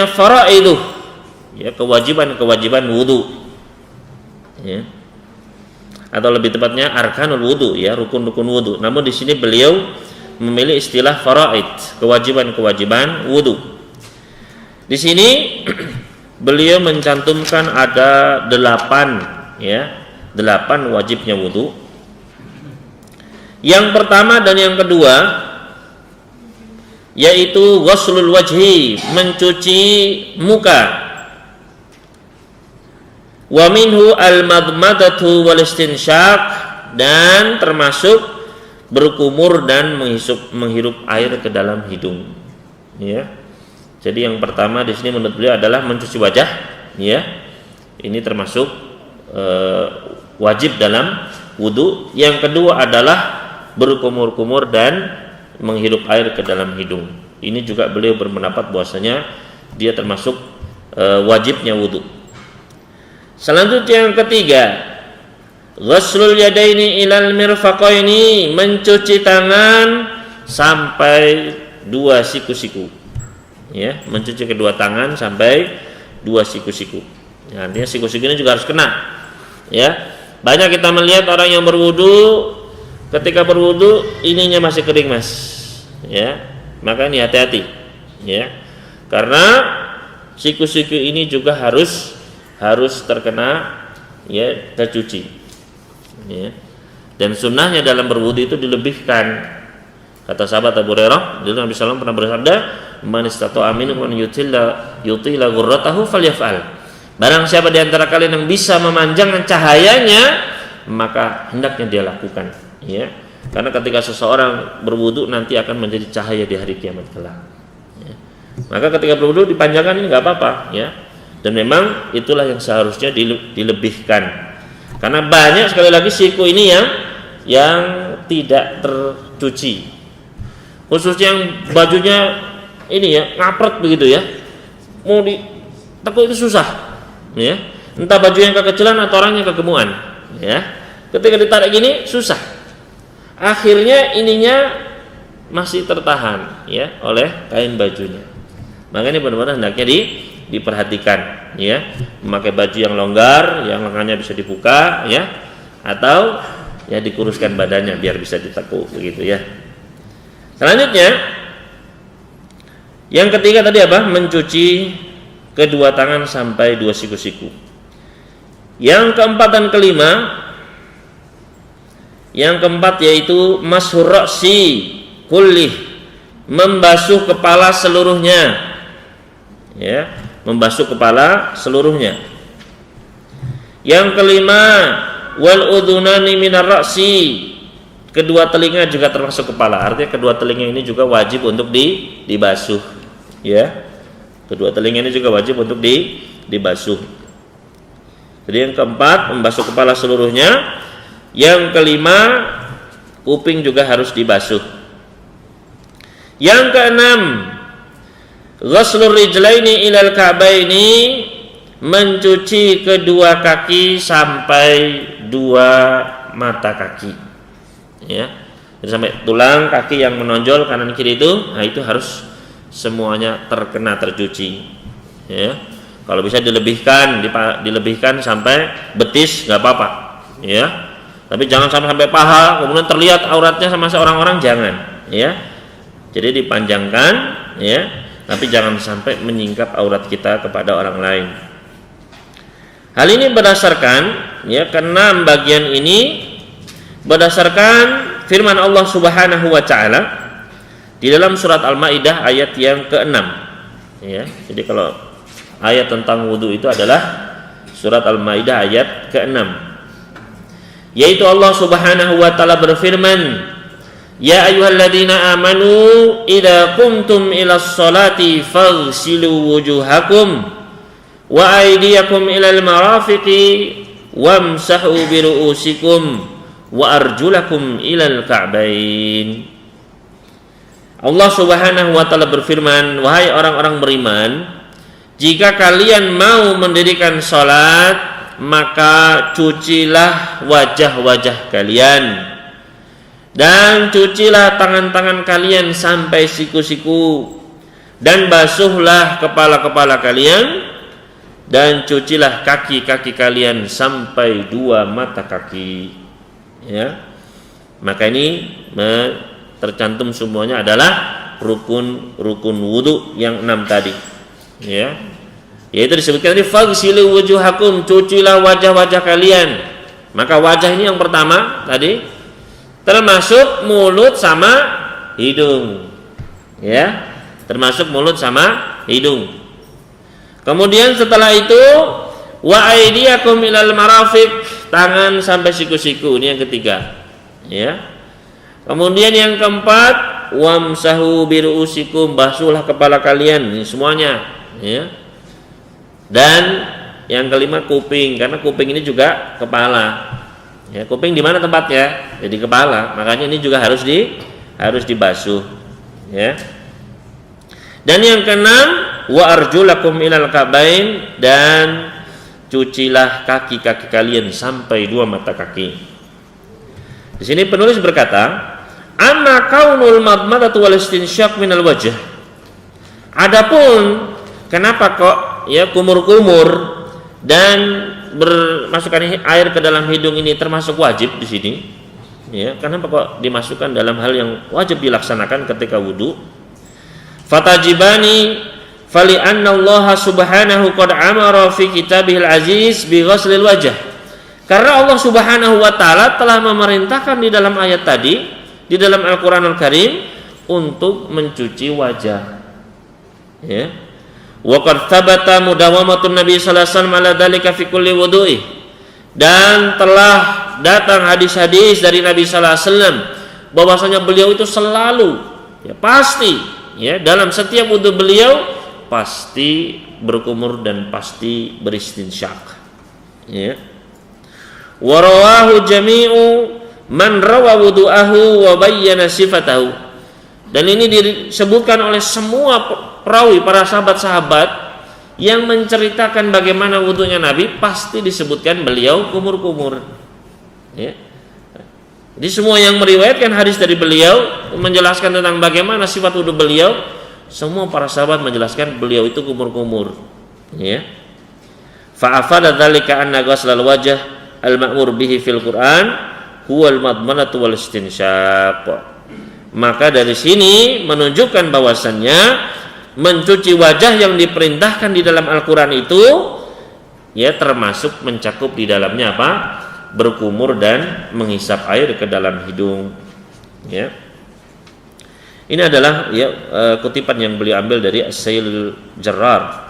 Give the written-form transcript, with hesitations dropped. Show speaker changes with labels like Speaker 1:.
Speaker 1: faraidu, ya, kewajiban wudu, ya, atau lebih tepatnya arkanul wudu, ya, rukun-rukun wudu. Namun di sini beliau memilih istilah faraid, kewajiban wudu. Di sini beliau mencantumkan ada 8 wajibnya wudu. Yang pertama dan yang kedua yaitu ghuslul wajhi, mencuci muka. Wa minhu al-madmadatu wal istinsyaq, dan termasuk berkumur dan menghirup air ke dalam hidung, ya. Jadi yang pertama di sini menurut beliau adalah mencuci wajah, ya. Ini termasuk wajib dalam wudu. Yang kedua adalah berkumur-kumur dan menghirup air ke dalam hidung. Ini juga beliau berpendapat bahwasanya dia termasuk wajibnya wudu. Selanjutnya yang ketiga, ghuslul yadaini ilal mirfaqaini, mencuci tangan sampai 2 siku-siku. Ya, mencuci kedua tangan sampai 2 siku-siku. Ya, artinya siku-siku ini juga harus kena. Ya. Banyak kita melihat orang yang berwudu, ketika berwudu ininya masih kering, Mas. Ya. Maka ini hati-hati. Ya. Karena siku-siku ini juga harus terkena, ya, tercuci. Ya. Dan sunnahnya dalam berwudu itu dilebihkan. Kata sahabat Abu Hurairah, Nabi SAW pernah bersabda, "Man istata'a minkum an yutila ghurratahu falyaf'al." Barang siapa di antara kalian yang bisa memanjangkan cahayanya, maka hendaknya dia lakukan, ya. Karena ketika seseorang berwudu nanti akan menjadi cahaya di hari kiamat kelak. Ya. Maka ketika berwudu dipanjangkan ini enggak apa-apa, ya. Dan memang itulah yang seharusnya dilebihkan. Karena banyak sekali lagi siku ini yang tidak tercuci. Khususnya yang bajunya ini, ya, ngapret begitu, ya. Mau ditekuk itu susah, ya. Entah baju yang kekecilan atau orang yang kegemukan, ya. Ketika ditarik gini susah. Akhirnya ininya masih tertahan, ya, oleh kain bajunya. Makanya benar-benar hendaknya diperhatikan, ya. Memakai baju yang longgar, yang lengannya bisa dibuka, ya, atau ya dikuruskan badannya biar bisa ditekuk begitu, ya. Selanjutnya yang ketiga tadi apa? Mencuci kedua tangan sampai 2 siku-siku. Yang keempat dan kelima, yang keempat yaitu mashur ra'si kullih, membasuh kepala seluruhnya, ya, membasuh kepala seluruhnya. Yang kelima, wal udhunani minar ra'si, kedua telinga juga termasuk kepala. Artinya kedua telinga ini juga wajib untuk dibasuh, ya. Kedua telinga ini juga wajib untuk dibasuh. Jadi yang keempat membasuh kepala seluruhnya. Yang kelima kuping juga harus dibasuh. Yang keenam ghuslur rijlaini ilal ka'baini, mencuci kedua kaki sampai 2 mata kaki. Ya, jadi sampai tulang kaki yang menonjol kanan kiri itu, nah itu harus semuanya tercuci. Ya, kalau bisa dilebihkan sampai betis nggak apa-apa. Ya, tapi jangan sampai paha kemudian terlihat auratnya sama seorang-orang, jangan. Ya, jadi dipanjangkan, ya, tapi jangan sampai menyingkap aurat kita kepada orang lain. Hal ini berdasarkan, ya, keenam bagian ini berdasarkan firman Allah Subhanahu wa taala di dalam surat Al-Maidah ayat yang ke-6, ya. Jadi kalau ayat tentang wudu itu adalah surat Al-Maidah ayat ke-6. Yaitu Allah Subhanahu wa taala berfirman, "Ya ayyuhalladzina amanu idza qumtum ilas sholati faghsilu wujuhakum wa aydiyakum ilal marafiqi wamsahu bi ru'usikum wa arjulakum ilal ka'bain." Allah Subhanahu wa taala berfirman, "Wahai orang-orang beriman, jika kalian mau mendirikan salat, maka cucilah wajah-wajah kalian dan cucilah tangan-tangan kalian sampai siku-siku. Dan basuhlah kepala-kepala kalian dan cucilah kaki-kaki kalian sampai 2 mata kaki. Ya. Maka ini tercantum semuanya adalah rukun wudu yang 6 tadi. Ya. Yaitu disebutkan tadi faghsilu wujuhakum, cucilah wajah-wajah kalian. Maka wajah ini yang pertama tadi termasuk mulut sama hidung. Ya. Termasuk mulut sama hidung. Kemudian setelah itu wa aydiyakum ilal marafiq, tangan sampai siku-siku, ini yang ketiga. Ya. Kemudian yang keempat wamsahu biruusikum, basuhlah kepala kalian, ini semuanya, ya. Dan yang kelima kuping, karena kuping ini juga kepala. Ya, kuping di mana tempatnya? Jadi kepala. Makanya ini juga harus dibasuh, ya. Dan yang keenam wa arjulakum ilal ka'bain, dan cucilah kaki-kaki kalian sampai 2 mata kaki. Di sini penulis berkata, amma kaunul madmadatu wal istinsyaq minal wajh. Adapun kenapa kok ya kumur-kumur dan bermasukkan air ke dalam hidung ini termasuk wajib di sini? Ya, kenapa kok dimasukkan dalam hal yang wajib dilaksanakan ketika wudu? Fatajibani fali anna Allah subhanahu qad amara fi kitabihil aziz bi ghuslil wajh. Karena Allah subhanahu wa ta'ala telah memerintahkan di dalam ayat tadi, di dalam Al-Quranul Karim, untuk mencuci wajah. Ya. Wa qad thabata mudawamatun Nabi sallallahu alaihi wasallam ala dzalika fi kulli wudu'i. Dan telah datang hadis-hadis dari Nabi sallallahu alaihi wasallam bahwasanya beliau itu selalu, ya pasti, ya dalam setiap wudu beliau pasti berkumur dan pasti beristinsyak. Ya. Wa rawahu jami'u man rawa wudu'ahu wa bayyana sifatahu. Dan ini disebutkan oleh semua perawi, para sahabat-sahabat yang menceritakan bagaimana wudunya Nabi, pasti disebutkan beliau kumur-kumur. Ya. Jadi semua yang meriwayatkan hadis dari beliau menjelaskan tentang bagaimana sifat wudu beliau, semua para sahabat menjelaskan beliau itu kumur-kumur. Ya. Fa afada dzalika anna ghuslal wajh al-ma'mur bihi fil Quran huwal madmanatu wal istinsyaq. Maka dari sini menunjukkan bahwasannya mencuci wajah yang diperintahkan di dalam Al-Quran itu ya termasuk mencakup di dalamnya apa? Berkumur dan menghisap air ke dalam hidung. Ya. Ini adalah ya kutipan yang beliau ambil dari As-Sail Jarrar.